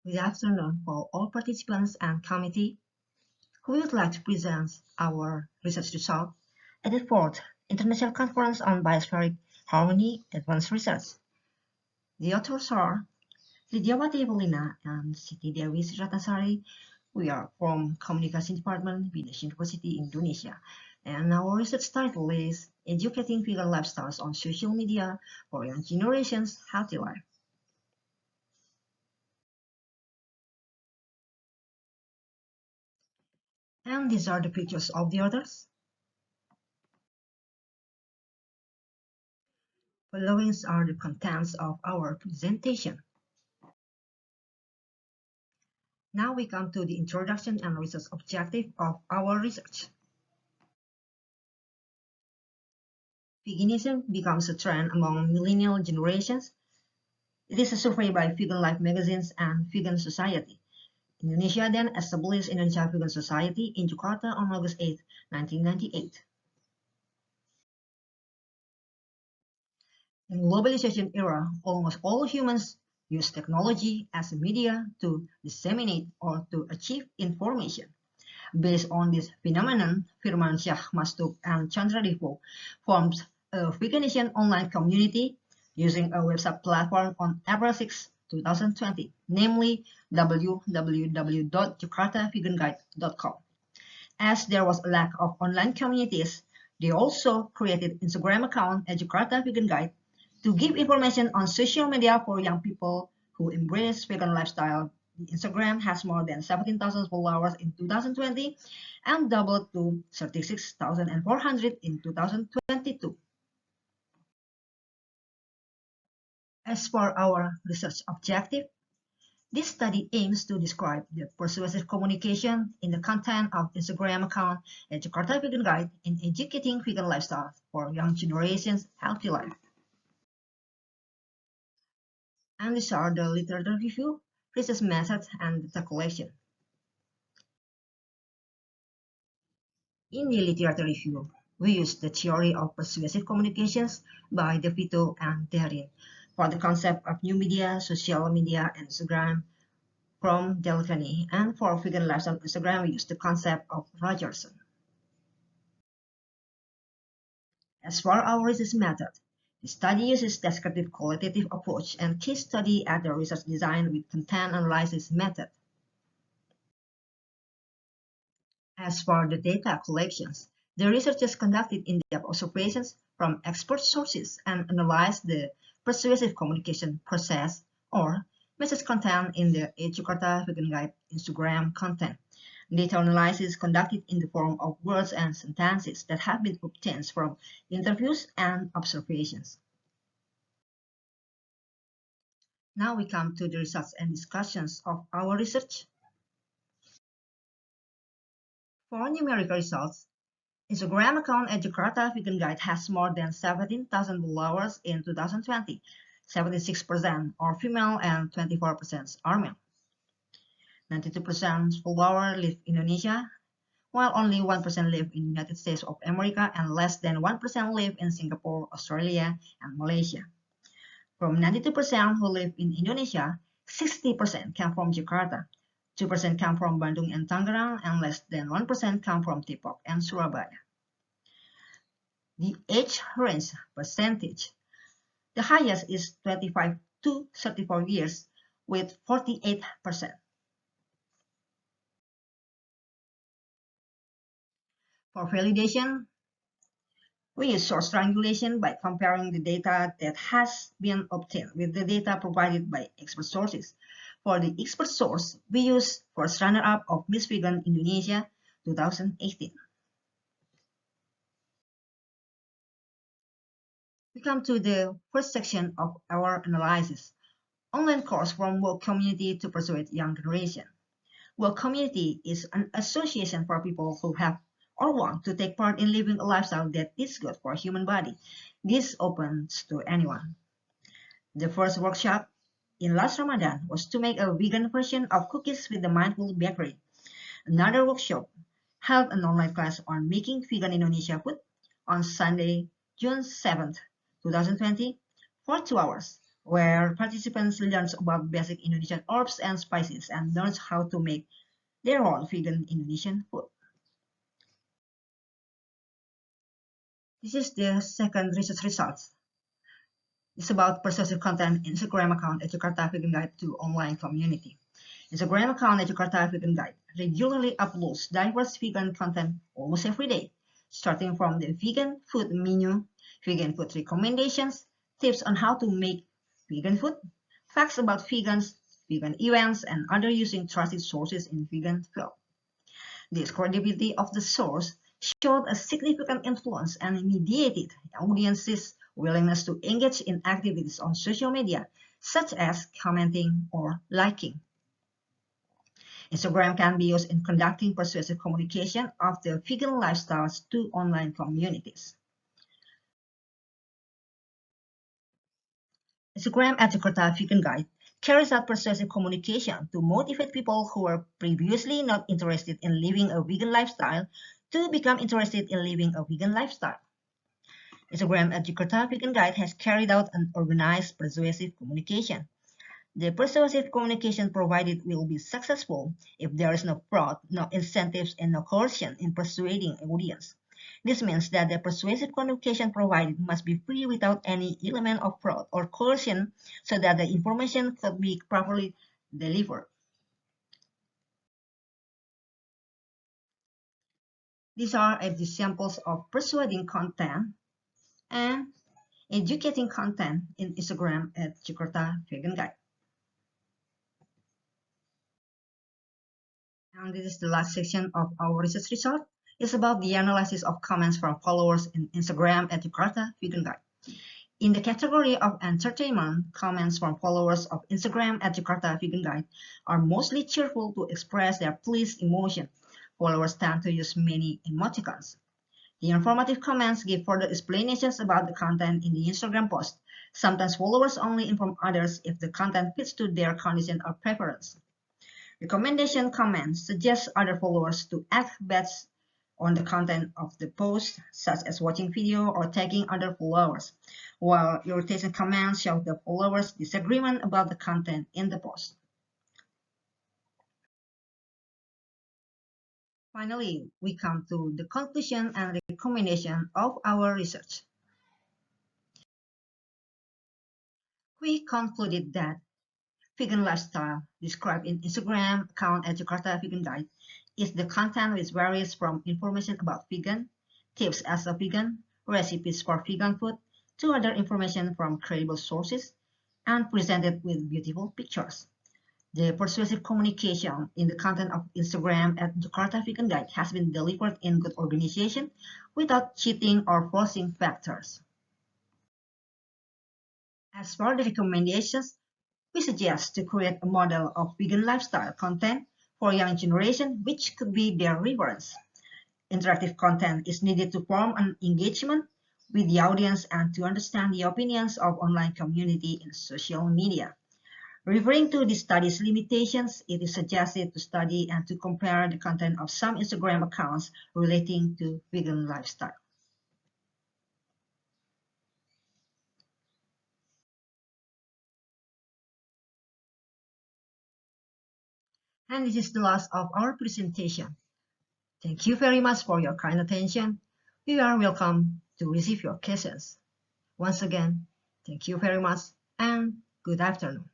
Good afternoon for all participants and committee who would like to present our research result at the 4th International Conference on Biospheric Harmony Advanced Research. The authors are Lidyawati Evelina and Siti Dewi Siratasari. We are from Communication Department, Binus University, Indonesia. And our research title is Educating Vegan Lifestyles on Social Media for Young Generations Healthy Life. And these are the pictures of the authors. Following are the contents of our presentation. Now we come to the introduction and research objective of our research. Veganism becomes a trend among millennial generations. It is a survey by Vegan Life magazines and Vegan Society. Indonesia then established Indonesia Vegan Society in Jakarta on August 8, 1998. In globalization era, almost all humans use technology as a media to disseminate or to achieve information. Based on this phenomenon, Firman Shah Mastuk and Chandra Devo formed a veganism online community using a website platform on April 6, 2020, namely www.jakartaveganguide.com. As there was a lack of online communities, they also created Instagram account at Jakarta Vegan Guide to give information on social media for young people who embrace vegan lifestyle. Instagram has more than 17,000 followers in 2020 and doubled to 36,400 in 2022. As for our research objective, this study aims to describe the persuasive communication in the content of Instagram account at Jakarta Vegan Guide in educating vegan lifestyle for young generations' healthy life. And these are the literature review, research methods, and data collection. In the literature review, we use the theory of persuasive communications by DeVito and Darin for the concept of new media, social media, and Instagram from Delphine, and for vegan lifestyle Instagram, we use the concept of Rogerson. As for our research method, the study uses descriptive qualitative approach and case study as the research design with content analysis method. As for the data collections, the researchers conducted in-depth observations from expert sources and analyzed the persuasive communication process or message content in the Jakarta Vegan Guide Instagram content. Data analysis conducted in the form of words and sentences that have been obtained from interviews and observations. Now we come to the results and discussions of our research. For numerical results, Instagram account at Jakarta Vegan Guide has more than 17,000 followers in 2020. 76% are female and 24% are male. 92% followers live in Indonesia, while only 1% live in the United States of America and less than 1% live in Singapore, Australia, and Malaysia. From 92% who live in Indonesia, 60% come from Jakarta, 2% come from Bandung and Tangerang, and less than 1% come from Depok and Surabaya. The age range percentage. The highest is 25 to 34 years with 48%. For validation, we use source triangulation by comparing the data that has been obtained with the data provided by expert sources. For the expert source, we use first runner-up of Miss Vegan Indonesia 2018. We come to the first section of our analysis. Online course from work community to persuade young generation. Work community is an association for people who have or want to take part in living a lifestyle that is good for human body. This opens to anyone. The first workshop in last Ramadan was to make a vegan version of cookies with the Mindful Bakery. Another workshop held an online class on making vegan Indonesia food on Sunday, June 7th, 2020 for 2 hours where participants learn about basic Indonesian herbs and spices and learn how to make their own vegan Indonesian food. This is the second research result. It's about persuasive content Instagram account at Jakarta Vegan Guide to online community. Instagram account at Jakarta Vegan Guide regularly uploads diverse vegan content almost every day, starting from the vegan food menu, vegan food recommendations, tips on how to make vegan food, facts about vegans, vegan events, and other using trusted sources in vegan field. This credibility of the source showed a significant influence and mediated audiences' willingness to engage in activities on social media, such as commenting or liking. Instagram can be used in conducting persuasive communication of the vegan lifestyles to online communities. Instagram at Jakarta Vegan Guide carries out persuasive communication to motivate people who were previously not interested in living a vegan lifestyle to become interested in living a vegan lifestyle. Instagram at Jakarta Vegan Guide has carried out an organized persuasive communication. The persuasive communication provided will be successful if there is no fraud, no incentives, and no coercion in persuading an audience. This means that the persuasive communication provided must be free without any element of fraud or coercion so that the information could be properly delivered. These are examples of persuading content and educating content in Instagram at Jakarta Vegan Guide. And this is the last section of our research result. It's about the analysis of comments from followers in Instagram at Jakarta Vegan Guide. In the category of entertainment, comments from followers of Instagram at Jakarta Vegan Guide are mostly cheerful to express their pleased emotion. Followers tend to use many emoticons. The informative comments give further explanations about the content in the Instagram post. Sometimes followers only inform others if the content fits to their condition or preference. Recommendation comments suggest other followers to add bets on the content of the post, such as watching video or tagging other followers, while irritation comments show the followers' disagreement about the content in the post. Finally, we come to the conclusion and recommendation of our research. We concluded that vegan lifestyle described in Instagram account at Jakarta Vegan Guide is the content which varies from information about vegan, tips as a vegan, recipes for vegan food, to other information from credible sources, and presented with beautiful pictures. The persuasive communication in the content of Instagram at Jakarta Vegan Guide has been delivered in good organization without cheating or forcing factors. As for the recommendations, we suggest to create a model of vegan lifestyle content for young generation, which could be their reference. Interactive content is needed to form an engagement with the audience and to understand the opinions of online community in social media. Referring to the study's limitations, it is suggested to study and to compare the content of some Instagram accounts relating to vegan lifestyle. And this is the last of our presentation. Thank you very much for your kind attention. We are welcome to receive your questions. Once again, thank you very much and good afternoon.